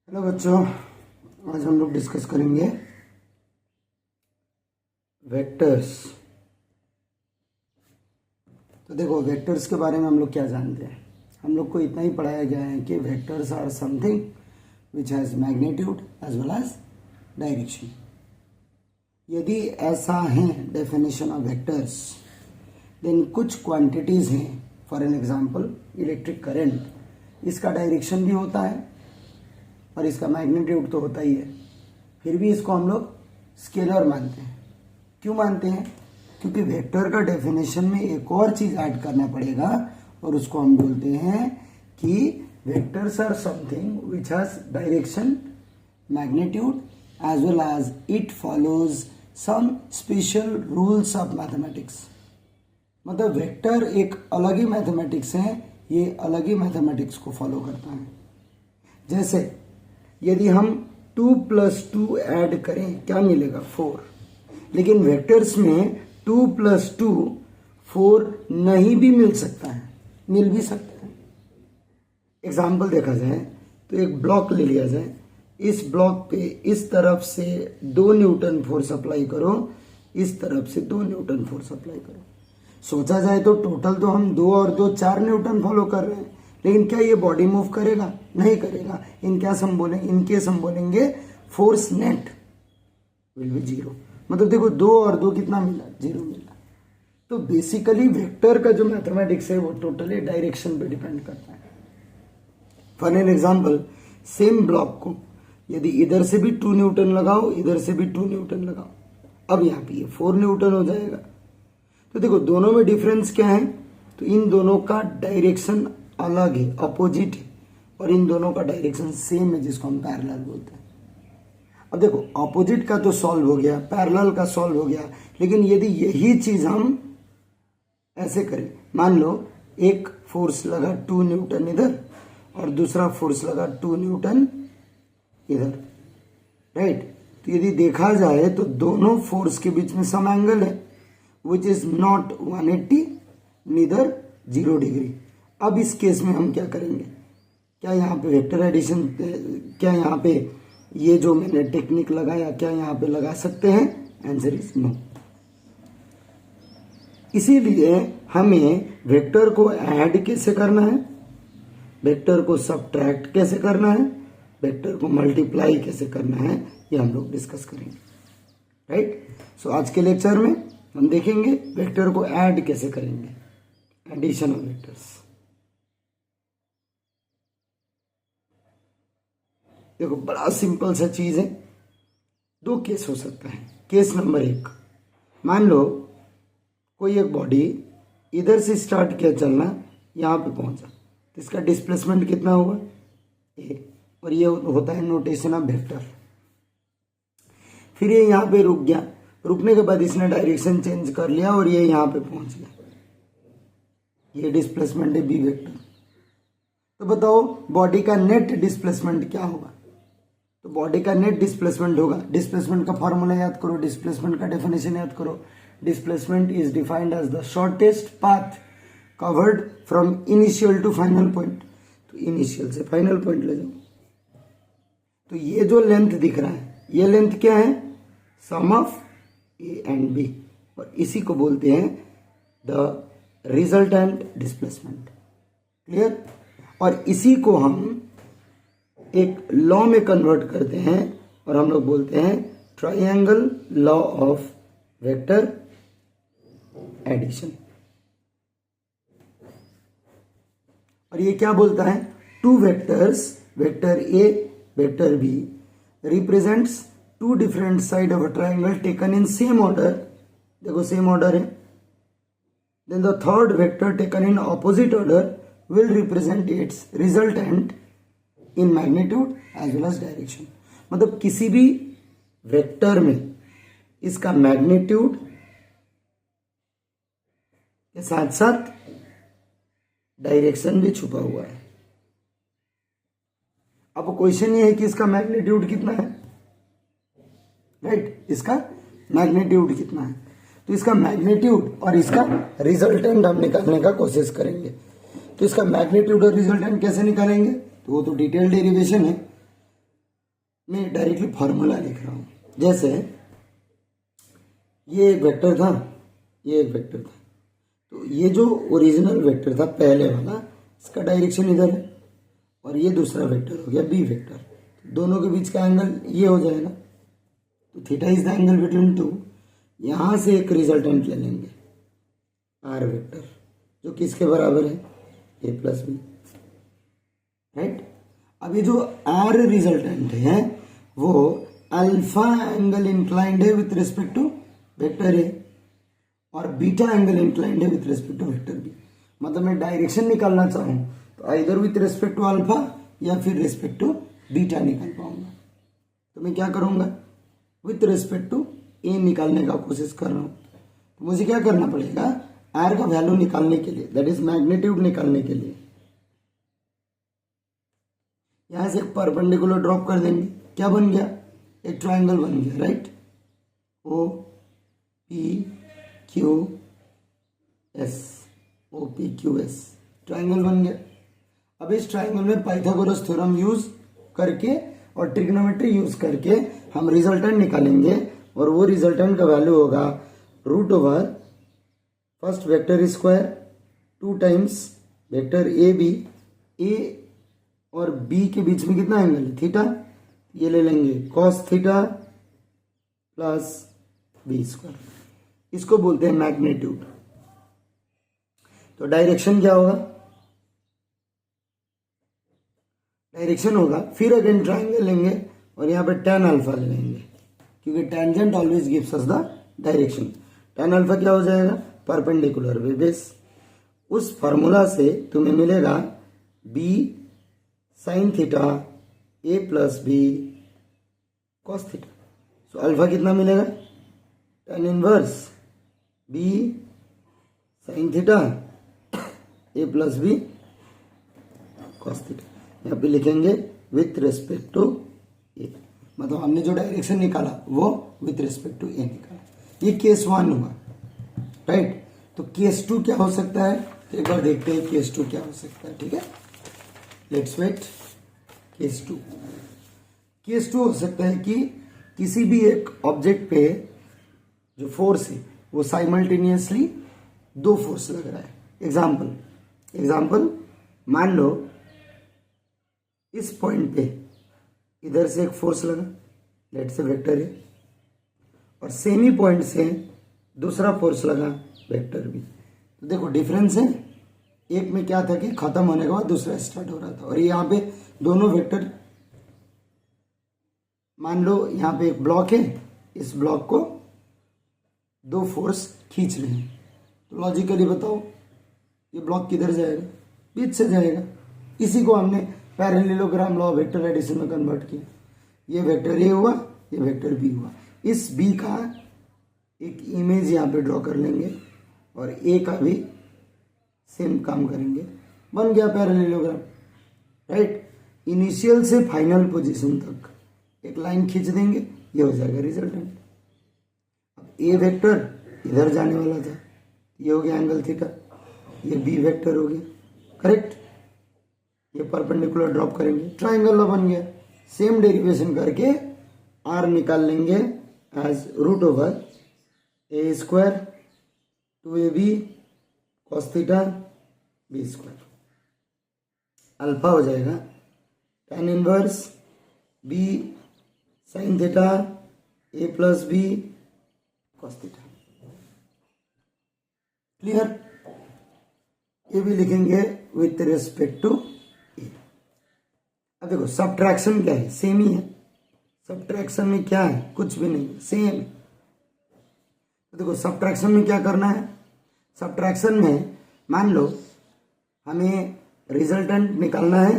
Hello बच्चों, आज हम लोग डिस्कस करेंगे वेक्टर्स। तो देखो, वेक्टर्स के बारे में हम लोग क्या जानते हैं। हम लोग को इतना ही पढ़ाया गया है कि vectors are something which has magnitude as well as direction. यदि ऐसा है डेफिनेशन ऑफ वेक्टर्स, देन कुछ क्वांटिटीज हैं। For an example electric current, इसका डायरेक्शन भी होता है और इसका मैग्नीट्यूड तो होता ही है, फिर भी इसको हम लोग स्केलर मानते हैं। क्यों मानते हैं? क्योंकि वेक्टर का डेफिनेशन में एक और चीज ऐड करना पड़ेगा और उसको हम बोलते हैं कि vectors are something which has direction, magnitude as well as it follows some special rules of mathematics. मतलब वेक्टर एक अलग ही मैथमेटिक्स है, ये अलग ही मैथमेटिक्स को फॉलो करता है। जैसे यदि हम 2 + 2 ऐड करें, क्या मिलेगा? 4। लेकिन वेक्टर्स में 2 + 2 4 नहीं भी मिल सकता है, मिल भी सकता है। एग्जाम्पल देखा जाए तो एक ब्लॉक ले लिया जाए, इस ब्लॉक पे इस तरफ से 2 न्यूटन फोर्स अप्लाई करो, इस तरफ से 2 न्यूटन फोर्स अप्लाई करो। सोचा जाए तो टोटल तो हम 2 और 2 4 न्यूटन फॉलो कर रहे हैं, लेकिन क्या ये बॉडी मूव करेगा? नहीं करेगा। इनके हम बोलेंगे फोर्स नेट विल बी 0। मतलब देखो, 2 और 2 कितना मिला? 0 मिला। तो बेसिकली वेक्टर का जो मैथमेटिक्स है वो टोटली डायरेक्शन पे डिपेंड करता है। For an example, same block को यदि इधर से भी 2 न्यूटन लगाओ, इधर से भी 2 न्यूटन लगाओ, अब यहाँ पे ये 4 न्यूटन हो जाएगा। तो देखो, दोनों में डिफरेंस क्या है? तो इन दोनों का डायरेक्शन अलग है, अपोजिट है, और इन दोनों का डायरेक्शन सेम है, जिसको हम पैरेलल बोलते हैं। अब देखो, अपोजिट का तो सॉल्व हो गया, पैरेलल का सॉल्व हो गया, लेकिन यदि यही चीज हम ऐसे करें, मान लो एक फोर्स लगा 2 न्यूटन इधर और दूसरा फोर्स लगा 2 न्यूटन इधर, राइट? तो यदि देखा जाए तो दोनों फोर्स के बीच में सम एंगल है which is not 180 neither 0 degree. अब इस केस में हम क्या करेंगे? क्या यहाँ पे वेक्टर एडिशन, क्या यहाँ पे ये जो मैंने टेक्निक लगाया, क्या यहाँ पे लगा सकते हैं? Answer is no. इसीलिए हमें वेक्टर को ऐड कैसे करना है, वेक्टर को सब्ट्रैक्ट कैसे करना है, वेक्टर को मल्टीप्लाई कैसे करना है, ये हम लोग डिस्कस करेंगे, राइट? सो आज के लेक्चर में हम देखेंगे वेक्टर को ऐड कैसे करेंगे, एडिशन ऑफ वेक्टर्स। देखो, बड़ा सिंपल सा चीज है। 2 केस हो सकता है। केस नंबर 1, मान लो कोई एक बॉडी इधर से स्टार्ट किया चलना, यहां पे पहुंचा, तो इसका डिस्प्लेसमेंट कितना हुआ? ए, और ये होता है नोटेशन ऑफ वेक्टर। फिर ये यहां पे रुक गया, रुकने के बाद इसने डायरेक्शन चेंज कर लिया और ये यहां पे पहुंच गया, ये डिस्प्लेसमेंट है बी वेक्टर। तो बताओ बॉडी का नेट डिस्प्लेसमेंट क्या होगा? तो बॉडी का नेट डिस्प्लेसमेंट होगा, डिस्प्लेसमेंट का फॉर्मूला याद करो, डिस्प्लेसमेंट का डेफिनेशन याद करो। Displacement is defined as the shortest path covered from initial to final point. तो इनिशियल से फाइनल पॉइंट ले जाओ, तो ये जो लेंथ दिख रहा है, ये लेंथ क्या है? सम ऑफ ए एंड बी, और इसी को बोलते हैं द रिजल्टेंट डिस्प्लेसमेंट। क्लियर? और इसी को हम एक लॉ में कन्वर्ट करते हैं और हम लोग बोलते हैं triangle law of vector addition. और ये क्या बोलता है? 2 vectors, vector A, vector B, represents 2 different side of a triangle taken in same order. देखो, सेम ऑर्डर है। Then the third vector taken in opposite order will represent its resultant in magnitude as well as direction। मतलब किसी भी vector में इसका magnitude के साथ साथ डायरेक्शन भी छुपा हुआ है। अब क्वेश्चन ये है कि इसका मैग्नीट्यूड कितना है, राइट? इसका मैग्नीट्यूड कितना है? तो इसका मैग्नीट्यूड और इसका रिजल्टेंट हम निकालने का कोशिश करेंगे। तो इसका मैग्नीट्यूड और रिजल्टेंट कैसे निकालेंगे? तो वो तो डिटेल डेरिवेशन है। मैं डायरेक्टली फॉर्मूला लिख रहा हूँ। जैसे ये एक वेक्टर था, ये एक वेक्टर था, तो ये जो ओरिजिनल वेक्टर था पहले वाला, इसका डायरेक्शन इधर है, और ये दूसरा वेक्टर हो गया बी वेक्टर, दोनों के बीच का एंगल ये हो जाएगा, तो theta is the angle between two. यहां से एक रिजल्टेंट ले लेंगे आर वेक्टर, जो किसके बराबर है, ए प्लस बी, राइट। अब ये जो आर रिजल्टेंट है वो अल्फा एंगल इंक्लाइंड है with respect to vector A, और बीटा एंगल इंक्लाइंड है with respect to vector B. मतलब मैं डायरेक्शन निकालना चाहूं तो either with respect to alpha या फिर रिस्पेक्ट टू बीटा निकाल पाऊंगा। तो मैं क्या करूंगा, विथ रिस्पेक्ट टू ए निकालने का कोशिश कर रहा हूं। तो मुझे क्या करना पड़ेगा, आर का वैल्यू निकालने के लिए, दैट इज मैग्नीट्यूड निकालने के लिए, यहां से एक परपेंडिकुलर ड्रॉप कर देंगे। क्या बन गया, एक ट्राइंगल बन गया, right. O P Q S, O P Q S triangle बन गया। अब इस ट्राइंगल में पाइथागोरस थ्योरम यूज करके और ट्रिग्नोमेट्री यूज करके हम रिजल्टेंट निकालेंगे, और वो रिजल्टेंट का वैल्यू होगा root over first vector square 2 times vector A B. A और बी के बीच में कितना एंगल है, थीटा, ये ले लेंगे cos theta plus B square, इसको बोलते हैं मैग्नीट्यूड। तो डायरेक्शन क्या होगा, डायरेक्शन होगा फिर अगेन ट्राइंगल लेंगे और यहाँ पे tan अल्फा ले लेंगे, क्योंकि tangent always gives us the direction. tan alpha क्या हो जाएगा, परपेंडिकुलर वे बेस। उस फॉर्मूला से तुम्हें मिलेगा b sine theta a plus B cos theta. So alpha कितना मिलेगा, tan inverse b sine theta a plus B cos theta. यहाँ पे लिखेंगे विथ रेस्पेक्ट टू ए, मतलब हमने जो डायरेक्शन निकाला वो विथ रेस्पेक्ट टू ए निकाला। ये केस 1 हुआ, राइट। तो केस 2 क्या हो सकता है, तो एक बार देखते हैं केस 2 क्या हो सकता है, ठीक है। Let's wait. केस 2, केस 2 हो सकता है कि किसी भी एक ऑब्जेक्ट पे जो फोर्स है वो साइमल्टेनियसली 2 फोर्स लग रहा है। एग्जाम्पल मान लो इस पॉइंट पे इधर से एक फोर्स लगा, लेट से वेक्टर है, और सेमी पॉइंट से दूसरा फोर्स लगा, वेक्टर भी। तो देखो डिफरेंस है, एक में क्या था कि खत्म होने के बाद दूसरा स्टार्ट हो रहा था, और यहाँ पे दोनों वेक्टर, मान लो यहाँ पे एक ब्लॉक है, इस ब्लॉक को 2 फोर्स खींच रहे हैं। तो लॉजिकली बताओ ये ब्लॉक किधर जाएगा, बीच से जाएगा। इसी को हमने पैरेललोग्राम लॉ वेक्टर एडिशन में कन्वर्ट किया। ये वेक्टर ए हुआ, ये वेक्टर बी हुआ। इस बी का एक इमेज यहाँ पे ड्रॉ कर लेंगे और ए का भी सेम काम करेंगे, बन गया पैरेललोग्राम, राइट। इनिशियल से फाइनल पोजीशन तक एक लाइन खींच देंगे, ये हो जाएगा रिजल्टेंट। अब ए वेक्टर इधर जाने वाला था, ये हो गया एंगल थीटा, ये बी वेक्टर हो गया, करेक्ट। ये परपेंडिकुलर ड्रॉप करेंगे, ट्राइंगल बन गया। सेम डेरिवेशन करके आर निकाल लेंगे as root over A square 2ab cos theta B square. Alpha हो जाएगा tan inverse B sine theta A plus B cos theta. Clear. ये भी लिखेंगे विथ रिस्पेक्ट टू ए। अब देखो सब्ट्रैक्शन क्या है, सेम ही है। सब्ट्रैक्शन में क्या है, कुछ भी नहीं, सेम। तो देखो सब्ट्रैक्शन में क्या करना है, सब्ट्रैक्शन में मान लो हमें रिजल्टेंट निकालना है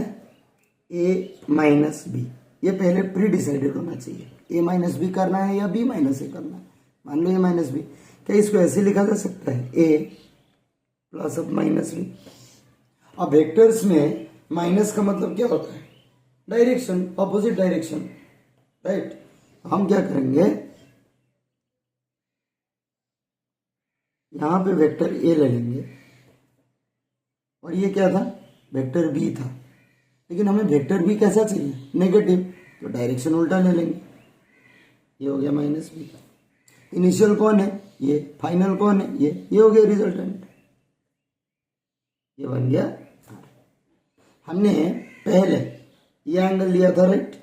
ए माइनस बी। ये पहले प्री डिसाइडेड होना चाहिए, ए माइनस बी करना है या बी माइनस ए करना है। मान लो ए माइनस बी, क्या इसको ऐसे लिखा जा सकता है, ए प्लस अब माइनस बी। अब वेक्टर्स में माइनस का मतलब क्या होता है, डायरेक्शन, अपोजिट डायरेक्शन, राइट। हम क्या करेंगे, यहां पे वेक्टर ए ले लेंगे और ये क्या था, वेक्टर बी था। लेकिन हमें वेक्टर बी कैसा चाहिए, नेगेटिव, तो डायरेक्शन उल्टा ले लेंगे। ये हो गया माइनस बी। इनिशियल कौन है? ये। फाइनल कौन है? ये हो गया रिजल्टेंट। ये बन गया R। हमने पहले ये एंगल लिया था, राइट?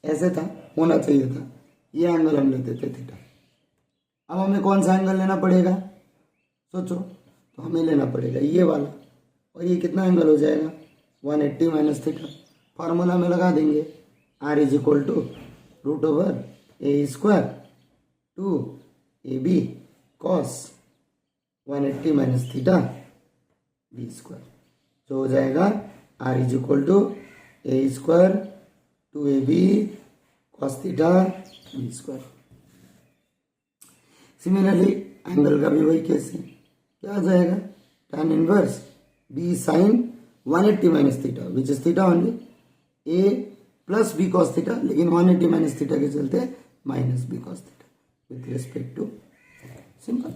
ऐसे था, होना चाहिए था। ये एंगल हम लेते थे थीटा। अब हमें कौन सा एंगल लेना पड़ेगा? सोचो। तो हमें लेना पड़ेगा ये वाला। और ये कितना एंगल हो जाएगा? 180 माइनस थीटा। फार्मूला में लगा देंगे, R is equal to root over A square 2ab cos 180 minus theta B square. जो हो जाएगा R is equal to A square 2ab cos theta B square. Similarly angle का भी वही केस है। क्या आ जाएगा? tan inverse b sine 180 minus theta which is theta only, a plus b cos theta, लेकिन 180 माइनस थीटा के चलते minus b cos theta with respect to. Simple,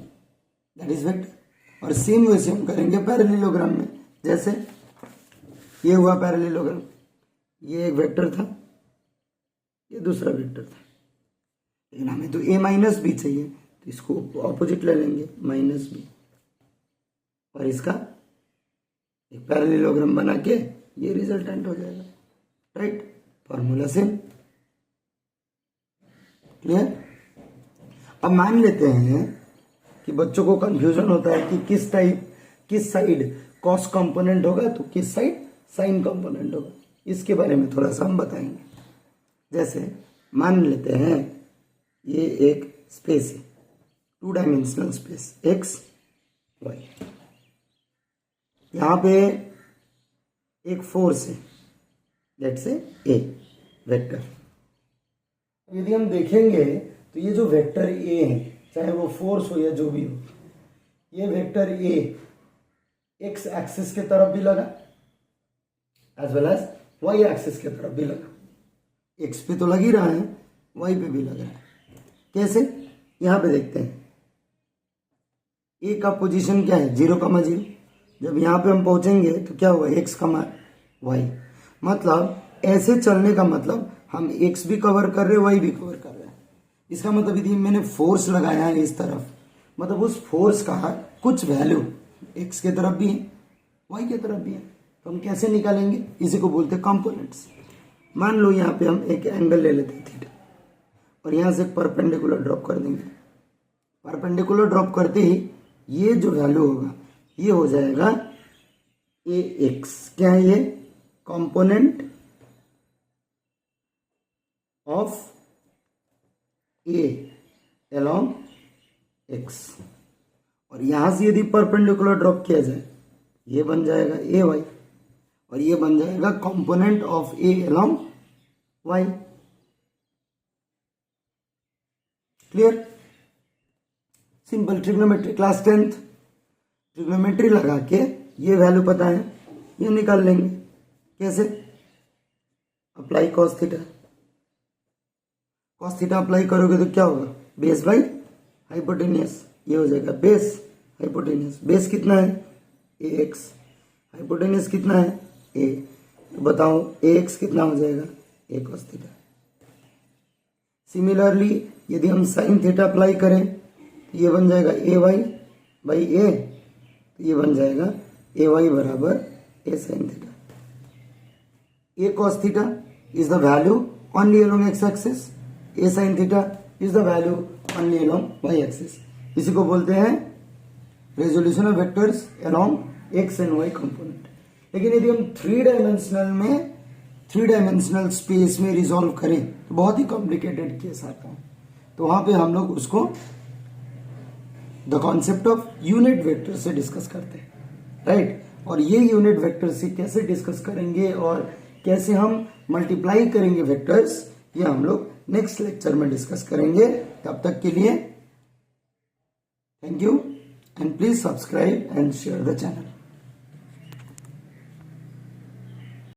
that is vector. और सेम वैसे हम करेंगे पैरेललोग्राम में। जैसे ये हुआ पैरेललोग्राम, ये एक वेक्टर था, ये दूसरा वेक्टर था, लेकिन हमें तो a माइनस बी चाहिए, तो इसको ऑपोजिट ले लेंगे माइनस बी, और इसका एक पैरेललोग्राम बना के ये रिजल्टेंट हो जाएगा, राइट? Formula same. क्लियर? अब मान लेते हैं कि बच्चों को कंफ्यूजन होता है कि किस साइड कॉस कंपोनेंट होगा तो किस साइड साइन कंपोनेंट होगा। इसके बारे में थोड़ा सा हम बताएंगे। जैसे मान लेते हैं ये एक स्पेस है, 2 डायमेंशनल स्पेस x y। यहां पे एक फोर्स है, लेट्स से a वेक्टर। यदि हम देखेंगे तो ये जो वेक्टर a है, चाहे वो फोर्स हो या जो भी हो, ये वेक्टर a x एक्सिस के तरफ भी लगा as well as y axis के तरफ भी लगा। x पे तो लग ही रहा है, y पे भी लग रहा है। कैसे? यहां पे देखते हैं a का पोजीशन क्या है? 0,0। जब यहां पे हम पहुंचेंगे तो क्या होगा? x, y। मतलब ऐसे चलने का मतलब हम x भी कवर कर रहे हैं, y भी कवर कर रहे हैं। इसका मतलब यदि मैंने फोर्स लगाया है इस तरफ, मतलब उस फोर्स का कुछ वैल्यू x के तरफ भी है, y के तरफ भी है। तो हम कैसे निकालेंगे? इसी को बोलते हैं कंपोनेंट्स। मान लो यहाँ पे हम एक एंगल ले लेते हैं थीटा, और यहाँ से परपेंडिकुलर ड्रॉप कर देंगे। परपेंडिकुलर ड्रॉप करते ही ये जो वैल्यू होगा ये हो जाएगा ax। क्या है ये? Component of a along x। और यहां से यदि परपेंडिकुलर ड्रॉप किया जाए, ये बन जाएगा ay, और ये बन जाएगा component of a along y। Clear? Simple trigonometry, class 10th trigonometry लगा के ये वैल्यू पता है, ये निकाल लेंगे। कैसे? Apply cos theta. Cos theta apply करोगे तो क्या होगा? Base by hypotenuse. ये हो जाएगा बेस हाइपोटेनियस। बेस कितना है? ax। हाइपोटेनियस कितना है? a। तो बताओ ax कितना हो जाएगा? a cos theta. सिमिलरली यदि हम साइन थीटा अप्लाई करें तो ये बन जाएगा ay बाई a, तो ये बन जाएगा ay बराबर a sign theta. a cos theta is the value only along x axis, a sin theta is the value only along y axis. इसी को बोलते हैं resolution of vectors along x and y component. लेकिन यदि हम 3 dimensional में 3 dimensional space में resolve करें तो बहुत ही कॉम्प्लिकेटेड केस आता है। तो वहां पे हम लोग उसको the concept of unit vector से डिस्कस करते हैं, राइट? और ये यूनिट वेक्टर से कैसे डिस्कस करेंगे और कैसे हम मल्टीप्लाई करेंगे वेक्टर्स, ये हम लोग नेक्स्ट लेक्चर में डिस्कस करेंगे। तब तक के लिए thank you and please subscribe and share the channel.